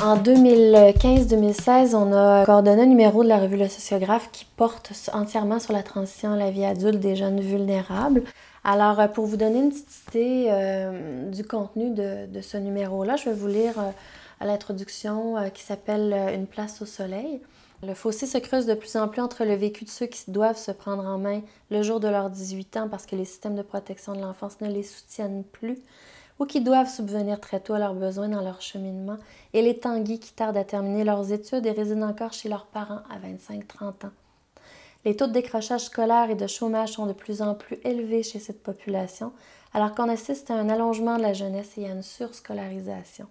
En 2015-2016, on a coordonné un numéro de la revue Le Sociographe qui porte entièrement sur la transition à la vie adulte des jeunes vulnérables. Alors, pour vous donner une petite idée du contenu de ce numéro-là, je vais vous lire à l'introduction qui s'appelle « Une place au soleil ». Le fossé se creuse de plus en plus entre le vécu de ceux qui doivent se prendre en main le jour de leurs 18 ans parce que les systèmes de protection de l'enfance ne les soutiennent plus ou qui doivent subvenir très tôt à leurs besoins dans leur cheminement, et les tanguis qui tardent à terminer leurs études et résident encore chez leurs parents à 25-30 ans. Les taux de décrochage scolaire et de chômage sont de plus en plus élevés chez cette population, alors qu'on assiste à un allongement de la jeunesse et à une surscolarisation.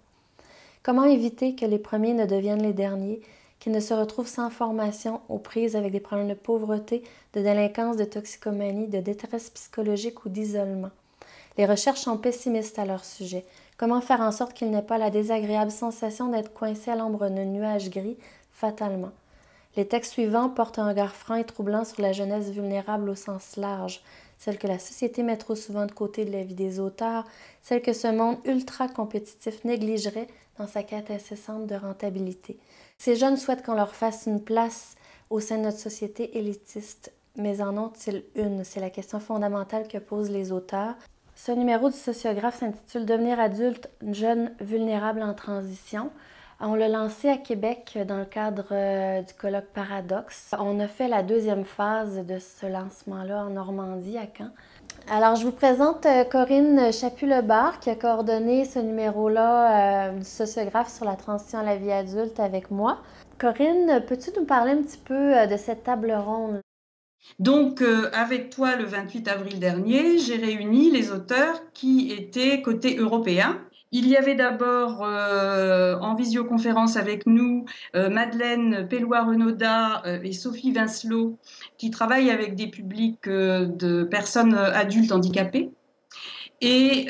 Comment éviter que les premiers ne deviennent les derniers, qu'ils ne se retrouvent sans formation, aux prises avec des problèmes de pauvreté, de délinquance, de toxicomanie, de détresse psychologique ou d'isolement? Les recherches sont pessimistes à leur sujet. Comment faire en sorte qu'ils n'aient pas la désagréable sensation d'être coincés à l'ombre d'un nuage gris, fatalement? Les textes suivants portent un regard franc et troublant sur la jeunesse vulnérable au sens large, celle que la société met trop souvent de côté de la vie des auteurs, celle que ce monde ultra-compétitif négligerait dans sa quête incessante de rentabilité. Ces jeunes souhaitent qu'on leur fasse une place au sein de notre société élitiste, mais en ont-ils une? C'est la question fondamentale que posent les auteurs. Ce numéro du Sociographe s'intitule « Devenir adulte, jeune, vulnérable en transition ». On l'a lancé à Québec dans le cadre du colloque Paradoxe. On a fait la deuxième phase de ce lancement-là en Normandie, à Caen. Alors, je vous présente Corinne Chaput-Lebar qui a coordonné ce numéro-là du Sociographe sur la transition à la vie adulte avec moi. Corinne, peux-tu nous parler un petit peu de cette table ronde? Donc, avec toi, le 28 avril dernier, j'ai réuni les auteurs qui étaient côté européen. Il y avait d'abord en visioconférence avec nous Madeleine Pellois-Renaudat et Sophie Vincelot, qui travaillent avec des publics de personnes adultes handicapées, et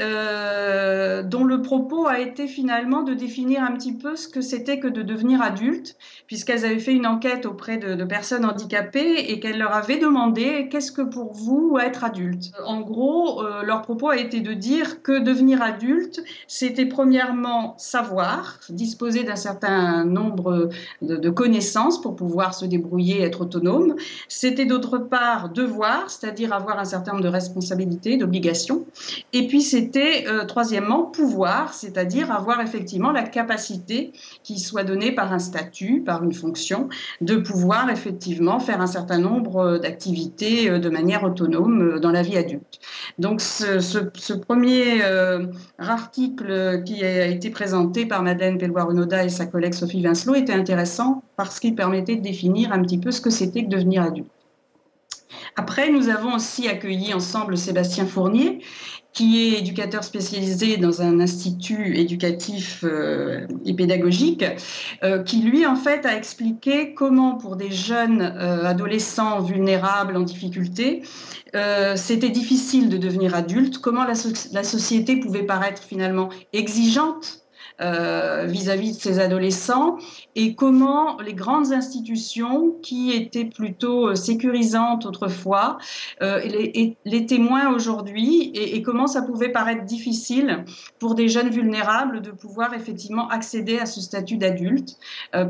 dont le propos a été finalement de définir un petit peu ce que c'était que de devenir adulte, puisqu'elles avaient fait une enquête auprès de personnes handicapées et qu'elles leur avaient demandé « Qu'est-ce que pour vous être adulte ?» En gros, leur propos a été de dire que devenir adulte, c'était premièrement savoir, disposer d'un certain nombre de connaissances pour pouvoir se débrouiller, être autonome. C'était d'autre part devoir, c'est-à-dire avoir un certain nombre de responsabilités, d'obligations. Et puis c'était troisièmement pouvoir, c'est-à-dire avoir effectivement la capacité qui soit donnée par un statut, par une fonction, de pouvoir effectivement faire un certain nombre d'activités de manière autonome dans la vie adulte. Donc ce premier article qui a été présenté par Madeleine Pellois-Renaudat et sa collègue Sophie Vincelot était intéressant parce qu'il permettait de définir un petit peu ce que c'était que devenir adulte. Après, nous avons aussi accueilli ensemble Sébastien Fournier, qui est éducateur spécialisé dans un institut éducatif et pédagogique, qui lui, en fait, a expliqué comment, pour des jeunes adolescents vulnérables, en difficulté, c'était difficile de devenir adulte, comment la société pouvait paraître finalement exigeante vis-à-vis de ces adolescents, et comment les grandes institutions qui étaient plutôt sécurisantes autrefois les témoins aujourd'hui, et comment ça pouvait paraître difficile pour des jeunes vulnérables de pouvoir effectivement accéder à ce statut d'adulte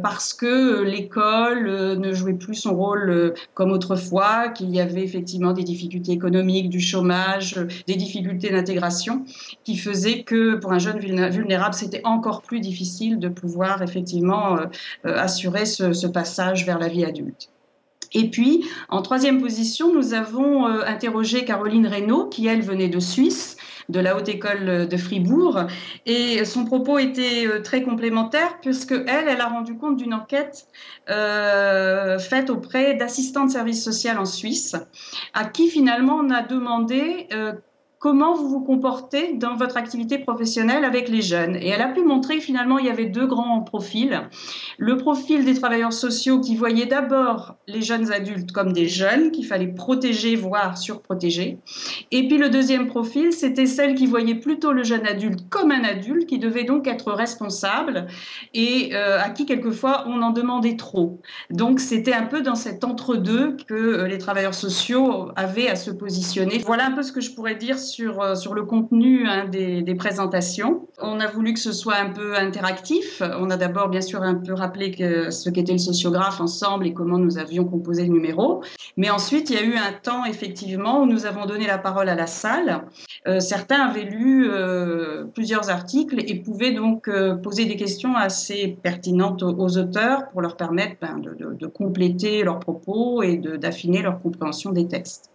parce que l'école ne jouait plus son rôle comme autrefois, qu'il y avait effectivement des difficultés économiques, du chômage, des difficultés d'intégration qui faisaient que pour un jeune vulnérable, c'était encore plus difficile de pouvoir effectivement assurer ce passage vers la vie adulte. Et puis, en troisième position, nous avons interrogé Caroline Reynaud, qui, elle, venait de Suisse, de la Haute École de Fribourg, et son propos était très complémentaire, puisque elle a rendu compte d'une enquête faite auprès d'assistants de service social en Suisse, à qui, finalement, on a demandé comment vous vous comportez dans votre activité professionnelle avec les jeunes. Et elle a pu montrer que finalement, il y avait deux grands profils. Le profil des travailleurs sociaux qui voyaient d'abord les jeunes adultes comme des jeunes qu'il fallait protéger, voire surprotéger. Et puis le deuxième profil, c'était celle qui voyait plutôt le jeune adulte comme un adulte qui devait donc être responsable et à qui quelquefois on en demandait trop. Donc c'était un peu dans cet entre-deux que les travailleurs sociaux avaient à se positionner. Voilà un peu ce que je pourrais dire sur le contenu des présentations. On a voulu que ce soit un peu interactif. On a d'abord, bien sûr, un peu rappelé ce qu'était le sociographe ensemble et comment nous avions composé le numéro. Mais ensuite, il y a eu un temps, effectivement, où nous avons donné la parole à la salle. Certains avaient lu plusieurs articles et pouvaient donc poser des questions assez pertinentes aux auteurs pour leur permettre de compléter leurs propos et d'affiner leur compréhension des textes.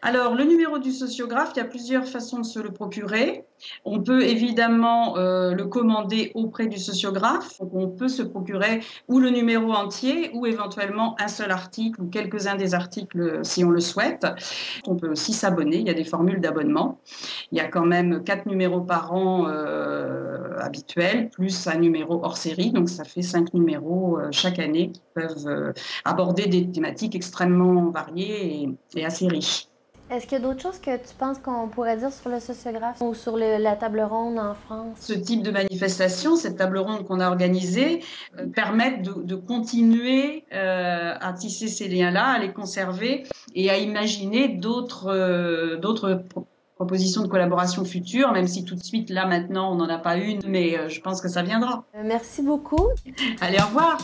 Alors, le numéro du sociographe, il y a plusieurs façons de se le procurer. On peut évidemment le commander auprès du sociographe. Donc, on peut se procurer ou le numéro entier ou éventuellement un seul article ou quelques-uns des articles si on le souhaite. On peut aussi s'abonner. Il y a des formules d'abonnement. Il y a quand même 4 numéros par an habituels, plus un numéro hors série. Donc, ça fait 5 numéros chaque année qui peuvent aborder des thématiques extrêmement variées et assez riches. Est-ce qu'il y a d'autres choses que tu penses qu'on pourrait dire sur le sociographe ou sur la table ronde en France? Ce type de manifestation, cette table ronde qu'on a organisée, permettent de continuer à tisser ces liens-là, à les conserver et à imaginer d'autres propositions de collaboration futures, même si tout de suite, là, maintenant, on n'en a pas une, mais je pense que ça viendra. Merci beaucoup. Allez, au revoir.